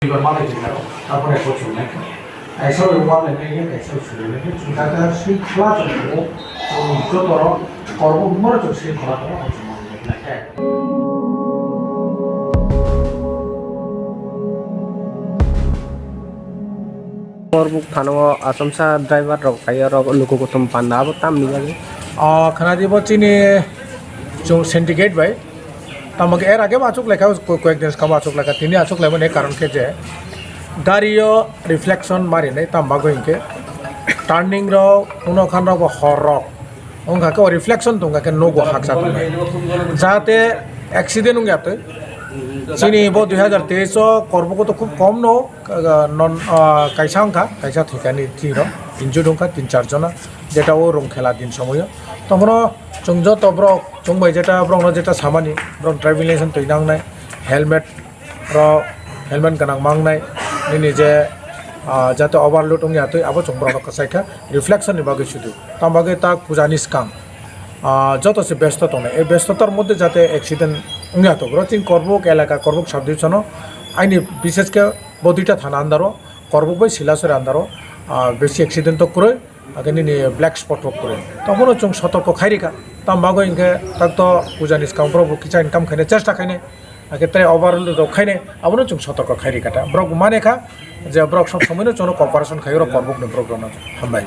이걸 말해주세요. 앞으로 보충해. 애서를 원하는 게 애서 수리는 중간에 수익 플라스고 좀 이거더러 걸고 뭐를 좀 수익 걸어더라 보충하는 게. Karbook thano asomsa driver rok kaya rok luko ko tum panda abo tam ni lagi খানা দিব চিনি syndicate ভাই আমাকে এর আগে আচুক লেখা কয়েকদিন কাম আচুক লেখা তিনি আচুক লেবেন এই কারণ যে গাড়িও রিফ্লেকশন মারি নাই তাম্বাগো ইনকে টার্নিং র উনখান র হর রক উনখাকে রিফ্লেকশন তুঙ্গাকে নগো হাকসা তুঙ্গা যাতে অ্যাক্সিডেন্ট উঙ্গাতে চিনি ব 2023 করবো তো খুব কম নো নন কাইসা অঙ্কা কাইসা ঠিকানি চির ইনজুর্ড অঙ্কা 3-4 জনা যেটা ও রং খেলা দিন সময় তখন চুং যত ব্রক চুংবাই যেটা ব্রং যেটা সামানি ব্রং ড্রাইভিং লাইসেন্স তৈনাंनाय হেলমেট র হেলমেট গানাং মাংনাय নিনি যে যাতে ওভারলোড উঙ্গাতে আবো চুং ব্রক কাসাইকা রিফ্লেকশন नि বাগে শুধু তামবাগে তা পূজানি স্কাম যত সে ব্যস্ত তনে এই ব্যস্ততার মধ্যে যাতে অ্যাক্সিডেন্ট উঙ্গাতো চিং করবুক এলাকা করবুক সাব ডিভিশন আইনি বিশেষকে বদিটা থানা আন্দারও করবুক বাই শিলাসের আন্দারও বেশি অ্যাক্সিডেন্ট তো করে আগে নিনি ব্ল্যাক স্পট করে তখনও চুং সতর্ক খাইরিকা তামবাগো ইনকে তাক তো পূজানি স্কাম করবো কিছু ইনকাম খাইনে চেষ্টা খাইনে আগে তাই ওভারলোড খাইনে আবার চুং সতর্ক খাইরিকাটা ব্রক মানে খা যে ব্রক সব সময় চুনো কপারেশন খাইর করবুক নে ব্রক হামবাই